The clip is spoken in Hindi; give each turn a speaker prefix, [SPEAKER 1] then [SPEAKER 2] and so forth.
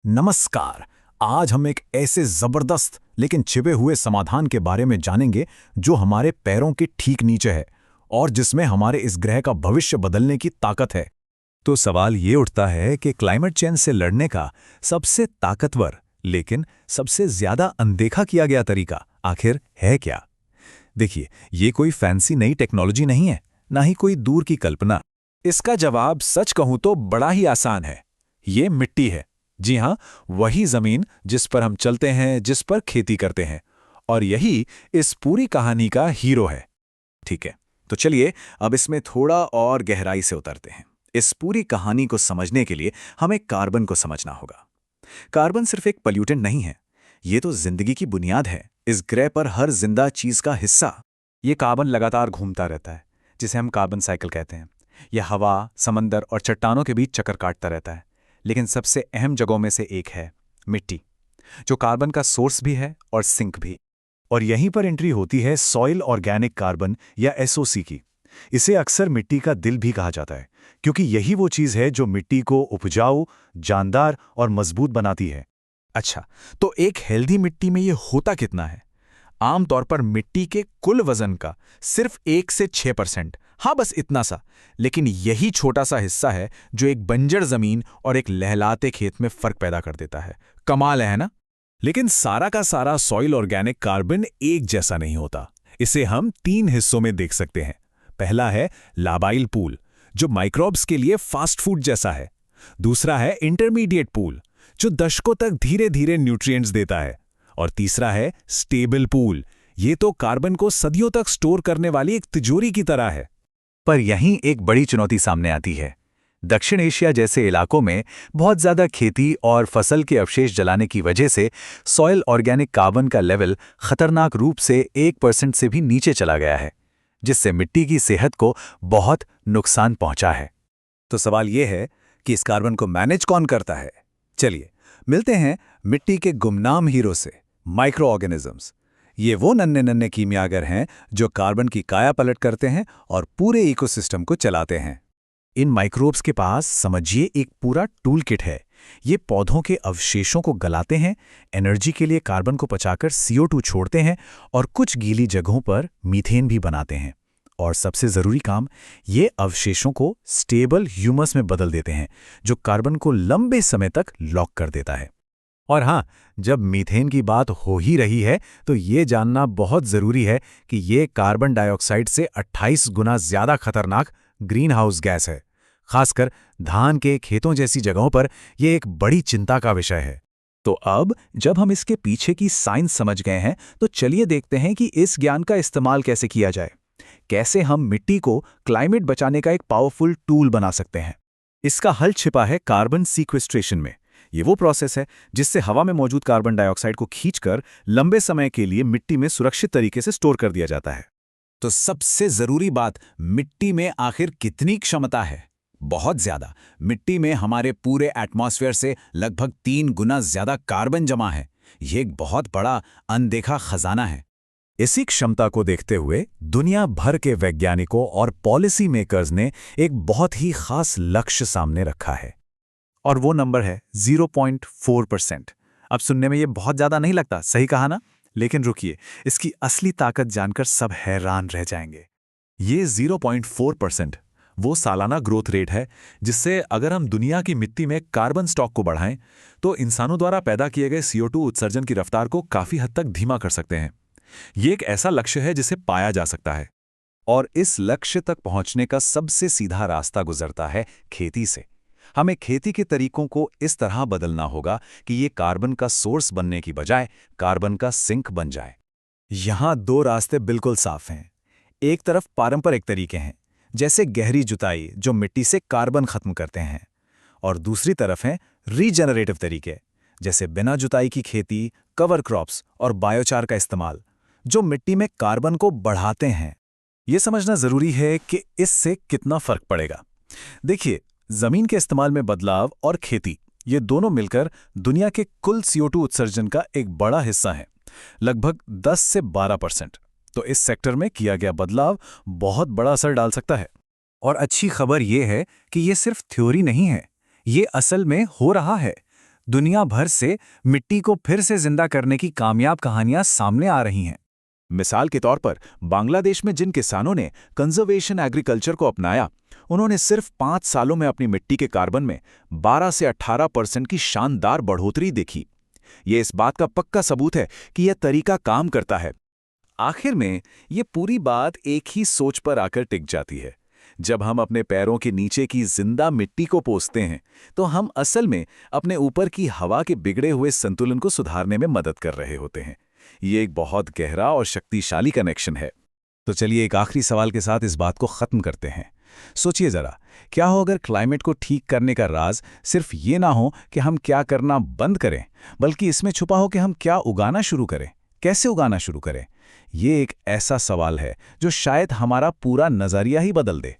[SPEAKER 1] नमस्कार। आज हम एक ऐसे जबरदस्त लेकिन छिपे हुए समाधान के बारे में जानेंगे जो हमारे पैरों के ठीक नीचे है और जिसमें हमारे इस ग्रह का भविष्य बदलने की ताकत है।
[SPEAKER 2] तो सवाल ये उठता है कि क्लाइमेट चेंज से लड़ने का सबसे ताकतवर लेकिन सबसे ज्यादा अनदेखा किया गया तरीका आखिर है क्या? देखिए, ये कोई फैंसी नई टेक्नोलॉजी नहीं है, ना ही कोई दूर की कल्पना।
[SPEAKER 1] इसका जवाब सच कहूं तो बड़ा ही आसान है। ये मिट्टी है। जी हाँ, वही जमीन जिस पर हम चलते हैं, जिस पर खेती करते हैं। और यही इस पूरी कहानी का हीरो है। ठीक है, तो चलिए अब इसमें थोड़ा और गहराई से उतरते हैं। इस पूरी कहानी को समझने के लिए हमें कार्बन को समझना होगा। कार्बन सिर्फ एक पॉल्यूटेंट नहीं है, ये तो जिंदगी की बुनियाद है। इस ग्रह पर हर जिंदा चीज का हिस्सा। ये कार्बन लगातार घूमता रहता है, जिसे हम कार्बन साइकिल कहते हैं। यह हवा, समंदर और चट्टानों के बीच चक्कर काटता रहता है। लेकिन सबसे अहम जगहों में से एक है मिट्टी, जो कार्बन का सोर्स भी है और सिंक भी।
[SPEAKER 2] और यहीं पर एंट्री होती है सॉइल ऑर्गेनिक कार्बन या एसओसी की। इसे अक्सर मिट्टी का दिल भी कहा जाता है, क्योंकि यही वो चीज़ है जो मिट्टी को उपजाऊ, जानदार और मजबूत बनाती है।
[SPEAKER 1] अच्छा, तो एक हेल्दी मिट्टी में ये होता कितना है? आमतौर पर मिट्टी के कुल वजन का सिर्फ 1 से 6%, हाँ बस इतना सा। लेकिन यही छोटा सा हिस्सा है जो एक बंजर जमीन और एक लहलाते खेत में फर्क पैदा कर देता है। कमाल है ना?
[SPEAKER 2] लेकिन सारा का सारा सॉइल ऑर्गेनिक कार्बन एक जैसा नहीं होता। इसे हम 3 हिस्सों में देख सकते हैं। पहला है लाबाइल पूल, जो माइक्रोब्स के लिए फास्ट फूड जैसा है। दूसरा है इंटरमीडिएट पूल, जो दशकों तक धीरे धीरे न्यूट्रिएंट्स देता है। और तीसरा है स्टेबल पूल, ये तो कार्बन को सदियों तक स्टोर करने वाली एक तिजोरी की तरह है। पर यहीं एक बड़ी चुनौती सामने आती है। दक्षिण एशिया जैसे इलाकों में बहुत ज्यादा खेती और फसल के अवशेष जलाने की वजह से सॉइल ऑर्गेनिक कार्बन का लेवल खतरनाक रूप से 1% से भी नीचे चला गया है, जिससे मिट्टी की सेहत को बहुत नुकसान पहुंचा है। तो सवाल यह है कि इस कार्बन को मैनेज कौन करता है? चलिए मिलते हैं मिट्टी के गुमनाम हीरो से, माइक्रो ऑर्गेनिजम्स। ये वो नन्हे नन्हे कीमियागर हैं जो कार्बन की काया पलट करते हैं और पूरे इकोसिस्टम को चलाते हैं। इन माइक्रोब्स के पास समझिए एक पूरा टूल किट है। ये पौधों के अवशेषों को गलाते हैं, एनर्जी के लिए कार्बन को पचाकर CO2 छोड़ते हैं और कुछ गीली जगहों पर मीथेन भी बनाते हैं। और सबसे जरूरी काम, ये अवशेषों को स्टेबल ह्यूमस में बदल देते हैं, जो कार्बन को लंबे समय तक लॉक कर देता है। और हाँ, जब मीथेन की बात हो ही रही है तो ये जानना बहुत जरूरी है कि ये कार्बन डाइऑक्साइड से 28 गुना ज्यादा खतरनाक ग्रीन हाउस गैस है। खासकर धान के खेतों जैसी जगहों पर यह एक बड़ी चिंता का विषय है। तो अब जब हम इसके पीछे की साइंस समझ गए हैं, तो चलिए देखते हैं कि इस ज्ञान का इस्तेमाल कैसे किया जाए। कैसे हम मिट्टी को क्लाइमेट बचाने का एक पावरफुल टूल बना सकते हैं। इसका हल छिपा है कार्बन सीक्वेस्ट्रेशन में। ये वो प्रोसेस है जिससे हवा में मौजूद कार्बन डाइऑक्साइड को खींचकर लंबे समय के लिए मिट्टी में सुरक्षित तरीके से स्टोर कर दिया जाता है।
[SPEAKER 1] तो सबसे जरूरी बात, मिट्टी में आखिर कितनी क्षमता है? बहुत ज्यादा। मिट्टी में हमारे पूरे एटमॉस्फेयर से लगभग 3 गुना ज्यादा कार्बन जमा है। ये एक बहुत बड़ा अनदेखा खजाना है।
[SPEAKER 2] इसी क्षमता को देखते हुए दुनिया भर के वैज्ञानिकों और पॉलिसी मेकर्स ने एक बहुत ही खास लक्ष्य सामने रखा है, और वो नंबर है 0.4%। अब सुनने में ये बहुत ज्यादा नहीं लगता, सही कहा ना? लेकिन रुकिए, इसकी असली ताकत जानकर सब हैरान रह जाएंगे। ये 0.4% वो सालाना ग्रोथ रेट है जिससे अगर हम दुनिया की मिट्टी में कार्बन स्टॉक को बढ़ाएं तो इंसानों द्वारा पैदा किए गए CO2 उत्सर्जन की रफ्तार को काफी हद तक धीमा कर सकते हैं। ये एक ऐसा लक्ष्य है जिसे पाया जा सकता है। और इस लक्ष्य तक पहुंचने का सबसे सीधा रास्ता गुजरता है खेती से। हमें खेती के तरीकों को इस तरह बदलना होगा कि ये कार्बन का सोर्स बनने की बजाय कार्बन का सिंक बन जाए।
[SPEAKER 1] यहाँ 2 रास्ते बिल्कुल साफ हैं। एक तरफ पारंपरिक तरीके हैं, जैसे गहरी जुताई जो मिट्टी से कार्बन खत्म करते हैं, और दूसरी तरफ हैं रीजेनरेटिव तरीके, जैसे बिना जुताई की खेती, कवर क्रॉप्स और बायोचार का इस्तेमाल, जो मिट्टी में कार्बन को बढ़ाते हैं। यह समझना जरूरी है कि इससे कितना फर्क पड़ेगा। देखिए, जमीन के इस्तेमाल में बदलाव और खेती, ये दोनों मिलकर दुनिया के कुल CO2 उत्सर्जन का एक बड़ा हिस्सा है, लगभग 10 से 12%। तो इस सेक्टर में किया गया बदलाव बहुत बड़ा असर डाल सकता है।
[SPEAKER 2] और अच्छी खबर यह है कि ये सिर्फ थ्योरी नहीं है, ये असल में हो रहा है।
[SPEAKER 1] दुनिया भर से मिट्टी को फिर से जिंदा करने की कामयाब कहानियां सामने आ रही हैं।
[SPEAKER 2] मिसाल के तौर पर बांग्लादेश में जिन किसानों ने कंजर्वेशन एग्रीकल्चर को अपनाया, उन्होंने सिर्फ 5 सालों में अपनी मिट्टी के कार्बन में 12 से 18% की शानदार बढ़ोतरी देखी। ये इस बात का पक्का सबूत है कि यह तरीका काम करता है। आखिर में ये पूरी बात एक ही सोच पर आकर टिक जाती है। जब हम अपने पैरों के नीचे की जिंदा मिट्टी को पोंछते हैं, तो हम असल में अपने ऊपर की हवा के बिगड़े हुए संतुलन को सुधारने में मदद कर रहे होते हैं। ये एक बहुत गहरा और शक्तिशाली कनेक्शन है। तो चलिए एक आखिरी सवाल के साथ इस बात को खत्म करते हैं। सोचिए जरा, क्या हो अगर क्लाइमेट को ठीक करने का राज सिर्फ ये ना हो कि हम क्या करना बंद करें, बल्कि इसमें छुपा हो कि हम क्या उगाना शुरू करें, कैसे उगाना शुरू करें। ये एक ऐसा सवाल है जो शायद हमारा पूरा नजरिया ही बदल दे।